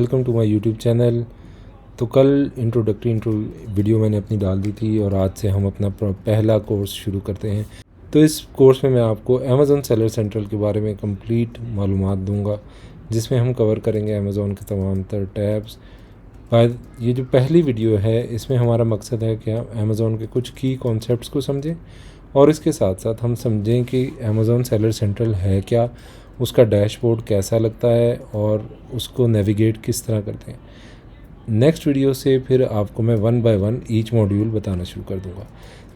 Welcome to my YouTube channel. तो कल introductory video मैंने अपनी डाल दी थी और आज से हम अपना पहला कोर्स शुरू करते हैं। तो इस कोर्स में मैं आपको अमेज़ॉन सेलर सेंट्रल के बारे में कंप्लीट मालूमात दूंगा, जिसमें हम कवर करेंगे अमेज़ॉन के तमाम तर टैब्स। ये जो पहली वीडियो है इसमें हमारा मकसद है कि हम अमेज़ॉन के कुछ की कॉन्सेप्ट्स को समझें और इसके साथ साथ हम समझें कि अमेज़ॉन सेलर सेंट्रल है क्या, उसका डैशबोर्ड कैसा लगता है और उसको नेविगेट किस तरह करते हैं। नेक्स्ट वीडियो से फिर आपको मैं 1 बाय 1 ईच मॉड्यूल बताना शुरू कर दूंगा।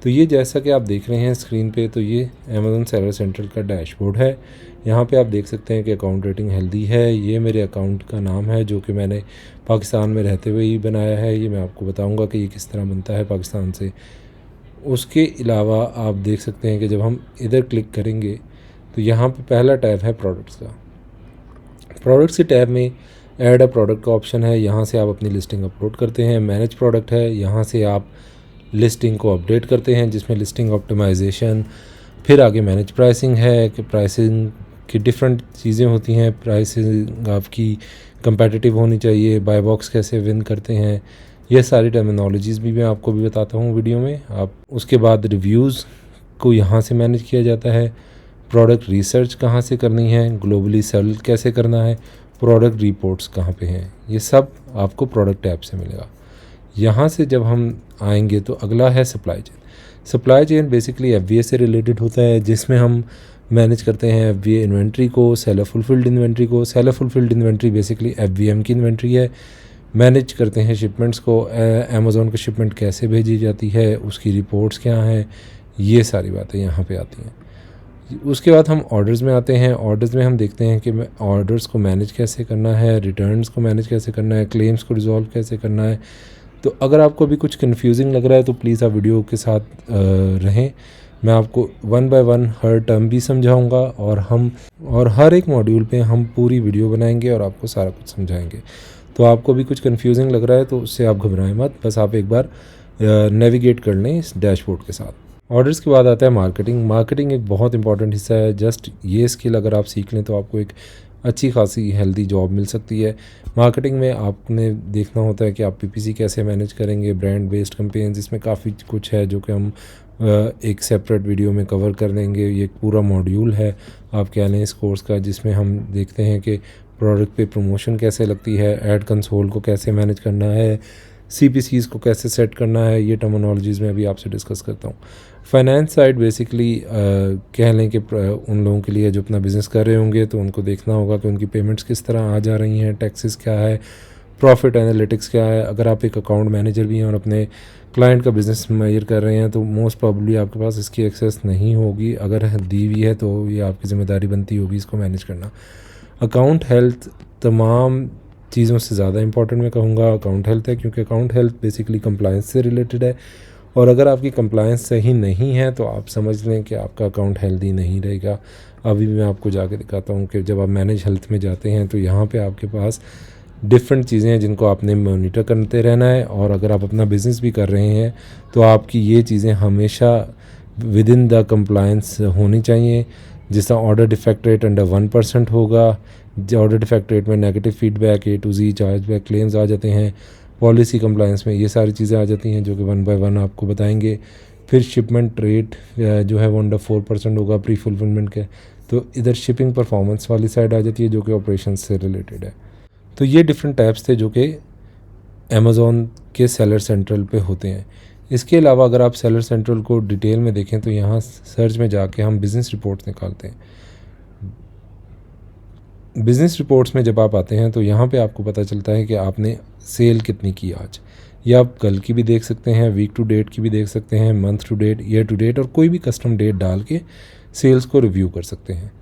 तो ये जैसा कि आप देख रहे हैं स्क्रीन पे, तो ये अमेज़ॉन सेलर सेंट्रल का डैशबोर्ड है। यहाँ पे आप देख सकते हैं कि अकाउंट रेटिंग हेल्दी है। ये मेरे अकाउंट का नाम है जो कि मैंने पाकिस्तान में रहते हुए ही बनाया है। ये मैं आपको बताऊँगा कि ये किस तरह बनता है पाकिस्तान से। उसके अलावा आप देख सकते हैं कि जब हम इधर क्लिक करेंगे तो यहाँ पे पहला टैब है प्रोडक्ट्स का। प्रोडक्ट्स के टैब में ऐड अ प्रोडक्ट का ऑप्शन है। यहाँ से आप अपनी लिस्टिंग अपलोड करते हैं। मैनेज प्रोडक्ट है, यहाँ से आप लिस्टिंग को अपडेट करते हैं, जिसमें लिस्टिंग ऑप्टिमाइजेशन, फिर आगे मैनेज प्राइसिंग है कि प्राइसिंग की डिफरेंट चीज़ें होती हैं। प्राइसिंग आपकी कंपेटिटिव होनी चाहिए, बाय बॉक्स कैसे विन करते हैं, ये सारी टर्मिनोलॉजीज़ भी मैं आपको भी बताता हूँ वीडियो में। आप उसके बाद रिव्यूज़ को यहाँ से मैनेज किया जाता है। प्रोडक्ट रिसर्च कहाँ से करनी है, ग्लोबली सेल कैसे करना है, प्रोडक्ट रिपोर्ट्स कहाँ पे हैं, ये सब आपको प्रोडक्ट टैब से मिलेगा। यहाँ से जब हम आएंगे तो अगला है supply chain. Supply chain basically FBA से रिलेटेड होता है, जिसमें हम मैनेज करते हैं एफबीए इन्वेंट्री को, सेलर फुलफिल्ड इन्वेंट्री को। Seller fulfilled inventory basically FBM की इन्वेंट्री है। मैनेज करते हैं शिपमेंट्स को, अमेज़ॉन की शिपमेंट कैसे भेजी जाती है, उसकी रिपोर्ट्स क्या हैं, ये सारी बातें यहाँ पे आती हैं। उसके बाद हम ऑर्डर्स में आते हैं। ऑर्डर्स में हम देखते हैं कि ऑर्डर्स को मैनेज कैसे करना है, रिटर्न्स को मैनेज कैसे करना है, क्लेम्स को रिजॉल्व कैसे करना है। तो अगर आपको अभी कुछ कन्फ्यूजिंग लग रहा है तो प्लीज़ आप वीडियो के साथ रहें। मैं आपको 1 बाय 1 हर टर्म भी समझाऊंगा और हर एक मॉड्यूल पे हम पूरी वीडियो बनाएंगे और आपको सारा कुछ समझाएंगे। तो आपको भी कुछ कन्फ्यूजिंग लग रहा है तो उससे आप घबराएं मत, बस आप एक बार नेविगेट कर लें इस डैशबोर्ड के साथ। ऑर्डर्स के बाद आता है मार्केटिंग। मार्केटिंग एक बहुत इंपॉर्टेंट हिस्सा है। जस्ट ये स्किल अगर आप सीख लें तो आपको एक अच्छी खासी हेल्दी जॉब मिल सकती है। मार्केटिंग में आपने देखना होता है कि आप पीपीसी कैसे मैनेज करेंगे, ब्रांड बेस्ड कैंपेन्स, इसमें काफ़ी कुछ है जो कि हम एक सेपरेट वीडियो में कवर कर लेंगे। ये एक पूरा मॉड्यूल है आप कह लें इस कोर्स का, जिसमें हम देखते हैं कि प्रोडक्ट पे प्रमोशन कैसे लगती है, ऐड कंसोल को कैसे मैनेज करना है, सीपीसीज़ को कैसे सेट करना है। ये टर्मिनोलॉजीज़ मैं अभी आपसे डिस्कस करता हूँ। फाइनेंस साइड बेसिकली कह लें कि उन लोगों के लिए जो अपना बिज़नेस कर रहे होंगे तो उनको देखना होगा कि उनकी पेमेंट्स किस तरह आ जा रही हैं, टैक्सेस क्या है, प्रॉफिट एनालिटिक्स क्या है। अगर आप एक अकाउंट मैनेजर भी हैं और अपने क्लाइंट का बिज़नेस मेजर कर रहे हैं तो मोस्ट प्रॉब्ली आपके पास इसकी एक्सेस नहीं होगी। अगर दी हुई है तो ये आपकी ज़िम्मेदारी बनती होगी इसको मैनेज करना। अकाउंट हेल्थ तमाम चीज़ों से ज़्यादा इंपॉर्टेंट मैं कहूँगा अकाउंट हेल्थ है, क्योंकि अकाउंट हेल्थ बेसिकली कंप्लायंस से रिलेटेड है। और अगर आपकी कंप्लायंस सही नहीं है तो आप समझ लें कि आपका अकाउंट हेल्दी नहीं रहेगा। अभी मैं आपको जाके दिखाता हूँ कि जब आप मैनेज हेल्थ में जाते हैं तो यहाँ पे आपके पास डिफरेंट चीज़ें हैं जिनको आपने मॉनिटर करते रहना है। और अगर आप अपना बिज़नेस भी कर रहे हैं तो आपकी ये चीज़ें हमेशा विद इन द कंप्लायंस होनी चाहिए। जिस तरह ऑर्डर डिफेक्ट रेट अंडर 1% होगा। ऑर्डर डिफेक्ट रेट में negative feedback, A to Z chargeback claims आ जाते हैं। पॉलिसी कंप्लायंस में ये सारी चीज़ें आ जाती हैं जो कि 1 बाय 1 आपको बताएंगे। फिर शिपमेंट रेट जो है वो अंडर 4% होगा प्री फुलफिलमेंट के। तो इधर शिपिंग परफॉर्मेंस वाली साइड आ जाती है जो कि ऑपरेशन से रिलेटेड है। तो ये डिफरेंट टैब्स थे जो कि अमेज़ॉन के सेलर सेंट्रल पे होते हैं। इसके अलावा अगर आप सेलर सेंट्रल को डिटेल में देखें तो यहाँ सर्च में जाके हम बिज़नेस रिपोर्ट्स निकालते हैं। बिज़नेस रिपोर्ट्स में जब आप आते हैं तो यहाँ पे आपको पता चलता है कि आपने सेल कितनी की आज। या आप कल की भी देख सकते हैं, वीक टू डेट की भी देख सकते हैं, month to date, year to date, और कोई भी कस्टम डेट डाल के सेल्स को रिव्यू कर सकते हैं।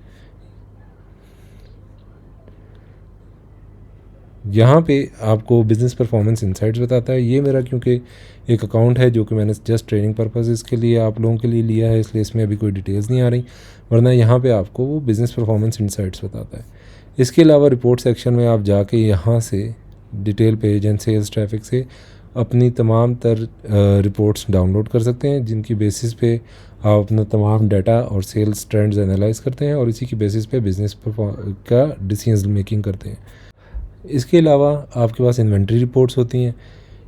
यहाँ पे आपको बिज़नेस परफॉर्मेंस इंसाइट्स बताता है। ये मेरा क्योंकि एक अकाउंट है जो कि मैंने जस्ट ट्रेनिंग पर्पसेस के लिए आप लोगों के लिए लिया है, इसलिए इसमें अभी कोई डिटेल्स नहीं आ रही, वरना यहाँ पे आपको वो बिज़नेस परफॉर्मेंस इंसाइट्स बताता है। इसके अलावा रिपोर्ट सेक्शन में आप जाके यहाँ से detail page and sales traffic से अपनी तमाम तर रिपोर्ट्स डाउनलोड कर सकते हैं, जिनकी बेसिस पे आप अपना तमाम डाटा और सेल्स ट्रेंड्स एनालाइज करते हैं और इसी की बेसिस पे बिज़नेस का डिसीजन मेकिंग करते हैं। इसके अलावा आपके पास इन्वेंट्री रिपोर्ट्स होती हैं।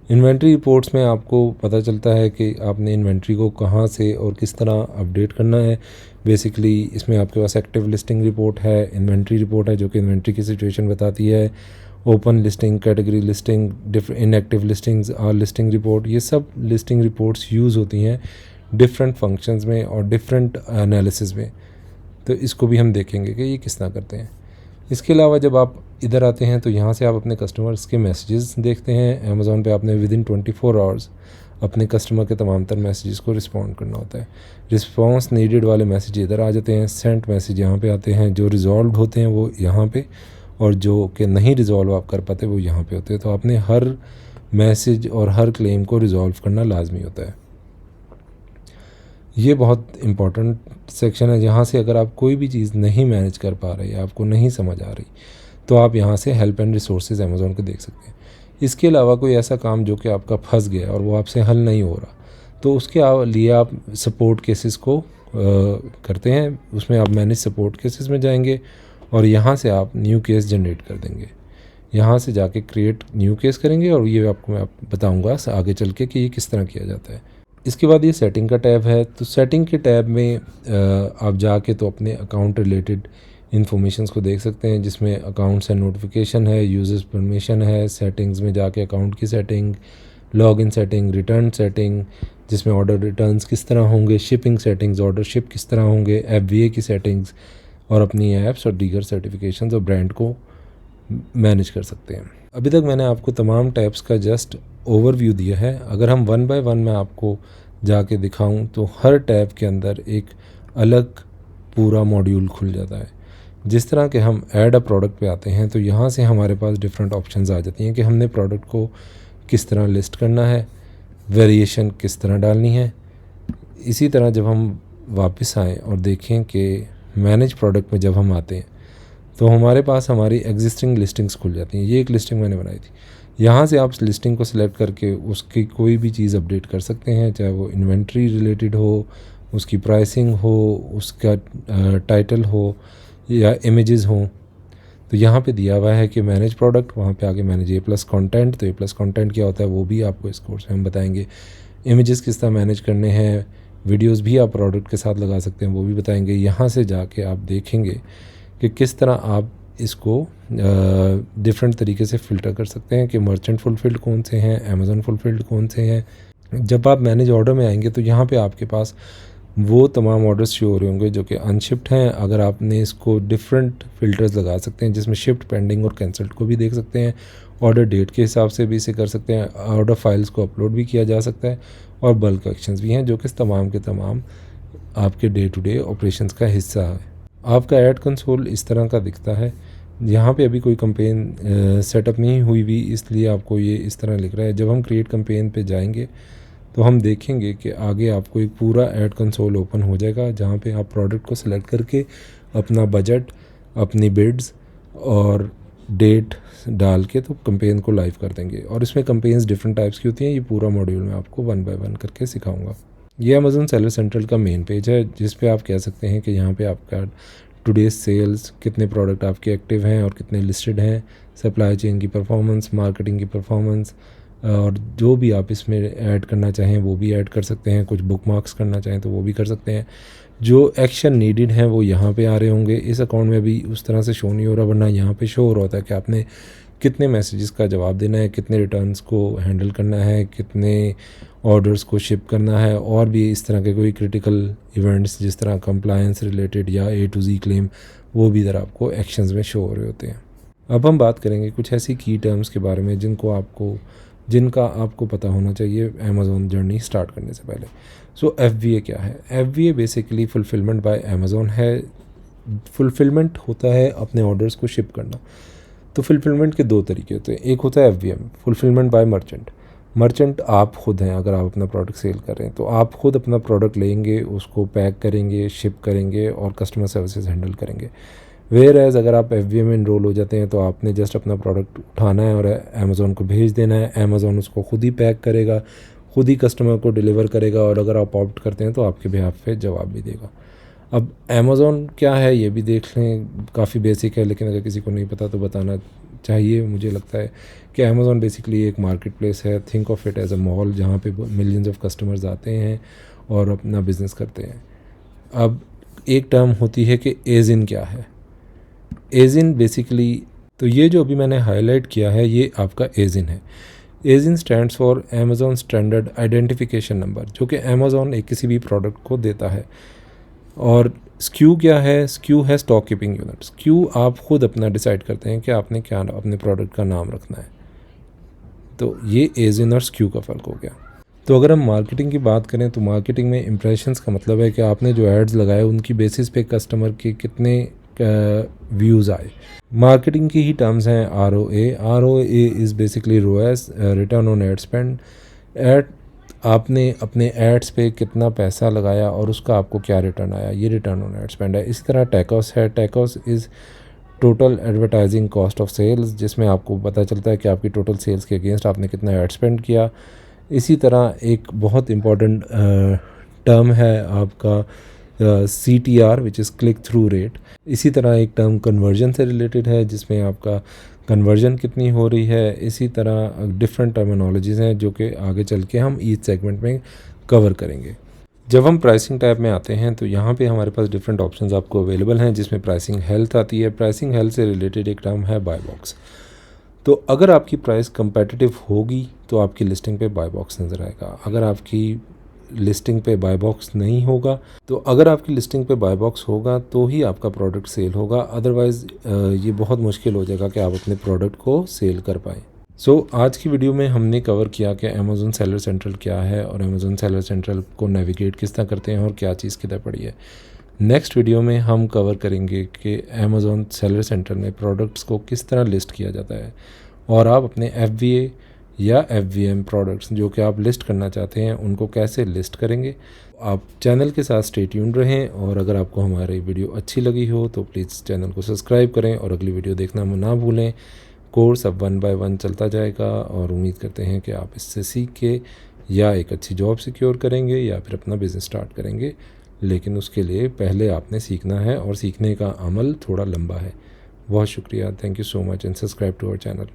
इन्वेंट्री रिपोर्ट्स में आपको पता चलता है कि आपने इन्वेंट्री को कहाँ से और किस तरह अपडेट करना है। बेसिकली इसमें आपके पास एक्टिव लिस्टिंग रिपोर्ट है, इन्वेंट्री रिपोर्ट है जो कि इन्वेंट्री की सिचुएशन बताती है, open listing, category listing, inactive listings, आर लिस्टिंग रिपोर्ट, ये सब लिस्टिंग रिपोर्ट्स यूज़ होती हैं डिफरेंट फंक्शंस में और डिफरेंट एनालिसिस में। तो इसको भी हम देखेंगे कि ये किस तरह करते हैं। इसके अलावा जब आप इधर आते हैं तो यहाँ से आप अपने कस्टमर्स के मैसेजेस देखते हैं। अमेज़ॉन पे आपने विदिन 24 आवर्स अपने कस्टमर के तमाम तर मैसेजेस को रिस्पॉन्ड करना होता है। रिस्पॉन्स नीडेड वाले मैसेज इधर आ जाते हैं, सेंट मैसेज यहाँ पे आते हैं, जो रिजॉल्व होते हैं वो यहाँ पे, और जो कि नहीं रिजॉल्व आप कर पाते वो यहाँ पे होते हैं। तो आपने हर मैसेज और हर क्लेम को रिजॉल्व करना लाजमी होता है। ये बहुत इम्पॉर्टेंट सेक्शन है जहाँ से अगर आप कोई भी चीज़ नहीं मैनेज कर पा रहे, आपको नहीं समझ आ रही, तो आप यहाँ से हेल्प एंड रिसोर्सेज अमेज़ॉन को देख सकते हैं। इसके अलावा कोई ऐसा काम जो कि आपका फंस गया और वो आपसे हल नहीं हो रहा, तो उसके लिए आप सपोर्ट केसेस को करते हैं। उसमें आप मैनेज सपोर्ट केसेस में जाएंगे और यहाँ से आप न्यू केस जनरेट कर देंगे। यहाँ से जाके क्रिएट न्यू केस करेंगे और ये आपको मैं बताऊँगा आगे चल के कि ये किस तरह किया जाता है। इसके बाद ये सेटिंग का टैब है। तो सेटिंग के टैब में आप जाके तो अपने अकाउंट रिलेटेड इन्फॉर्मेशंस को देख सकते हैं, जिसमें अकाउंट्स एंड नोटिफिकेशन है, यूजर्स परमिशन है, सेटिंग्स में जाके अकाउंट की setting, login setting, return setting, जिसमें ऑर्डर रिटर्न्स किस तरह होंगे, शिपिंग सेटिंग्स, ऑर्डर शिप किस तरह होंगे, FBA की सेटिंग्स, और अपनी ऐप्स और दीगर सर्टिफिकेशंस और ब्रांड को मैनेज कर सकते हैं। अभी तक मैंने आपको तमाम टैब्स का जस्ट ओवरव्यू दिया है। अगर हम वन बाय वन मैं आपको जाके दिखाऊं तो हर टैब के अंदर एक अलग पूरा मॉड्यूल खुल जाता है। जिस तरह के हम ऐड अ प्रोडक्ट पे आते हैं तो यहाँ से हमारे पास डिफरेंट ऑप्शंस आ जाती हैं कि हमने प्रोडक्ट को किस तरह लिस्ट करना है, वेरिएशन किस तरह डालनी है। इसी तरह जब हम वापस आएँ और देखें कि मैनेज प्रोडक्ट में जब हम आते हैं तो हमारे पास हमारी एग्जिस्टिंग लिस्टिंग्स खुल जाती हैं। ये एक लिस्टिंग मैंने बनाई थी। यहाँ से आप लिस्टिंग को सिलेक्ट करके उसकी कोई भी चीज़ अपडेट कर सकते हैं, चाहे वो इन्वेंट्री रिलेटेड हो, उसकी प्राइसिंग हो, उसका टाइटल हो या इमेजेस हों। तो यहाँ पे दिया हुआ है कि मैनेज प्रोडक्ट, वहाँ पे आगे मैनेज A+ कंटेंट। तो A+ कंटेंट क्या होता है वो भी आपको इस कोर्स में हम बताएंगे। इमेजेस किस तरह मैनेज करने हैं, वीडियोस भी आप प्रोडक्ट के साथ लगा सकते हैं, वो भी बताएंगे। यहाँ से जाके आप देखेंगे कि किस तरह आप इसको डिफरेंट तरीके से फ़िल्टर कर सकते हैं कि मर्चेंट फुलफिल्ड कौन से हैं, अमेज़ॉन फुलफिल्ड कौन से हैं। जब आप मैनेज ऑर्डर में आएंगे तो यहाँ पे आपके पास वो तमाम ऑर्डर्स शो हो रहे होंगे जो कि अनशिप्ड हैं। अगर आपने इसको डिफरेंट फ़िल्टर्स लगा सकते हैं, जिसमें शिफ्ट, पेंडिंग और कैंसल्ड को भी देख सकते हैं। ऑर्डर डेट के हिसाब से भी इसे कर सकते हैं। ऑर्डर फाइल्स को अपलोड भी किया जा सकता है और बल्क एक्शंस भी हैं जो कि तमाम के तमाम आपके डे टू डे ऑपरेशंस का हिस्सा है। आपका ऐड कंसोल इस तरह का दिखता है। यहाँ पे अभी कोई कैंपेन सेटअप नहीं हुई भी, इसलिए आपको ये इस तरह लिख रहा है। जब हम क्रिएट कैंपेन पे जाएंगे तो हम देखेंगे कि आगे आपको एक पूरा ऐड कंसोल ओपन हो जाएगा, जहाँ पे आप प्रोडक्ट को सिलेक्ट करके अपना बजट, अपनी बिड्स और डेट डाल के तो कैंपेन को लाइव कर देंगे। और इसमें कैंपेन्स डिफरेंट टाइप्स की होती हैं। ये पूरा मॉड्यूल मैं आपको वन बाय वन करके सिखाऊंगा। ये अमेज़न सेलर सेंट्रल का मेन पेज है, जिस पे आप कह सकते हैं कि यहाँ पे आपका टुडेज सेल्स, कितने प्रोडक्ट आपके एक्टिव हैं और कितने लिस्टेड हैं, सप्लाई चेन की परफॉर्मेंस, मार्केटिंग की परफॉर्मेंस, और जो भी आप इसमें ऐड करना चाहें वो भी ऐड कर सकते हैं। कुछ बुक मार्क्स करना चाहें तो वो भी कर सकते हैं। जो एक्शन नीडेड हैं वो यहाँ पे आ रहे होंगे। इस अकाउंट में भी उस तरह से शो नहीं हो रहा, वरना यहाँ पे शो हो रहा होता है कि आपने कितने मैसेजेस का जवाब देना है, कितने रिटर्न्स को हैंडल करना है, कितने ऑर्डर्स को शिप करना है, और भी इस तरह के कोई क्रिटिकल इवेंट्स जिस तरह कंप्लायंस रिलेटेड या A to Z क्लेम, वो भी इधर आपको एक्शंस में शो हो रहे होते हैं। अब हम बात करेंगे कुछ ऐसी की टर्म्स के बारे में जिनका आपको पता होना चाहिए अमेज़ॉन जर्नी स्टार्ट करने से पहले। सो FBA क्या है? FBA basically fulfilment bye Amazon है। फुलफिलमेंट होता है अपने ऑर्डर्स को शिप करना। तो फुलफिलमेंट के दो तरीके होते हैं। एक होता है FBM, fulfilment bye merchant. Merchant आप खुद हैं। अगर आप अपना प्रोडक्ट सेल कर रहे हैं तो आप खुद अपना प्रोडक्ट लेंगे, उसको पैक करेंगे, शिप करेंगे और कस्टमर सर्विसेज हैंडल करेंगे। वेयर एज़ अगर आप FBA में इनरोल हो जाते हैं तो आपने जस्ट अपना प्रोडक्ट उठाना है और अमेज़ॉन को भेज देना है। अमेज़ॉन उसको खुद ही पैक करेगा, खुद ही कस्टमर को डिलीवर करेगा, और अगर आप ऑप्ट करते हैं तो आपके बिहाफ पे जवाब भी देगा। अब अमेज़ॉन क्या है ये भी देख लें, काफ़ी बेसिक है, लेकिन अगर किसी को नहीं पता तो बताना चाहिए। मुझे लगता है कि अमेज़ॉन बेसिकली एक मार्केट प्लेस है, think of it as a mall जहाँ पे मिलियंस ऑफ कस्टमर्स आते हैं और अपना बिज़नेस करते हैं। अब एक टर्म होती है कि एज इन क्या है। एज इन बेसिकली, तो ये जो अभी मैंने हाईलाइट किया है ये आपका एज इन है। ASIN stands for Amazon standard identification number, जो कि अमेज़ॉन एक किसी भी प्रोडक्ट को देता है। और SKU क्या है? SKU है स्टॉक कीपिंग यूनिट। SKU आप खुद अपना डिसाइड करते हैं कि आपने क्या अपने प्रोडक्ट का नाम रखना है। तो ये एज इन और SKU का फ़र्क हो गया। तो अगर हम मार्केटिंग की बात करें तो मार्केटिंग में इम्प्रेशंस का मतलब है कि आपने जो एड्स लगाए उनकी बेसिस पे कस्टमर के कितने व्यूज़ आए। मार्केटिंग की ही टर्म्स हैं ROA। ROA is basically ROAS, return on ad spend. Ad, आपने अपने एड्स पे कितना पैसा लगाया और उसका आपको क्या रिटर्न आया, ये रिटर्न ऑन एड स्पेंड है। इसी तरह टेकॉस है। TACoS is total advertising cost of sales, जिसमें आपको पता चलता है कि आपकी टोटल सेल्स के अगेंस्ट आपने कितना एड स्पेंड किया। इसी तरह एक बहुत इम्पॉर्टेंट टर्म है आपका CTR, which is click through rate. इसी तरह एक टर्म कन्वर्जन से रिलेटेड है, जिसमें आपका कन्वर्जन कितनी हो रही है। इसी तरह डिफरेंट टर्मिनोलॉजीज़ हैं जो कि आगे चल के हम ईच सेगमेंट में कवर करेंगे। जब हम प्राइसिंग टैब में आते हैं तो यहाँ पे हमारे पास डिफरेंट ऑप्शंस आपको अवेलेबल हैं, जिसमें प्राइसिंग हेल्थ आती है। प्राइसिंग हेल्थ से रिलेटेड एक टर्म है बाय बॉक्स। तो अगर आपकी प्राइस कंपेटिटिव होगी तो आपकी लिस्टिंग पे बाय बॉक्स नज़र आएगा। अगर आपकी लिस्टिंग पे बाय बॉक्स नहीं होगा, तो अगर आपकी लिस्टिंग पे बाय बॉक्स होगा तो ही आपका प्रोडक्ट सेल होगा। अदरवाइज़ ये बहुत मुश्किल हो जाएगा कि आप अपने प्रोडक्ट को सेल कर पाएँ। आज की वीडियो में हमने कवर किया कि अमेज़ॉन सेलर सेंट्रल क्या है और अमेज़ॉन सेलर सेंट्रल को नेविगेट किस तरह करते हैं और क्या चीज़ किधर पड़ी है। नेक्स्ट वीडियो में हम कवर करेंगे कि अमेज़ॉन सेलर सेंट्रल में प्रोडक्ट्स को किस तरह लिस्ट किया जाता है और आप अपने FBA या FBM प्रोडक्ट्स जो कि आप लिस्ट करना चाहते हैं उनको कैसे लिस्ट करेंगे। आप चैनल के साथ स्टे ट्यून्ड रहें और अगर आपको हमारी वीडियो अच्छी लगी हो तो प्लीज़ चैनल को सब्सक्राइब करें और अगली वीडियो देखना ना भूलें। कोर्स अब 1 बाय 1 चलता जाएगा और उम्मीद करते हैं कि आप इससे सीख के या एक अच्छी जॉब सिक्योर करेंगे या फिर अपना बिज़नेस स्टार्ट करेंगे। लेकिन उसके लिए पहले आपने सीखना है और सीखने का अमल थोड़ा लंबा है। बहुत शुक्रिया। Thank you so much and subscribe to our channel.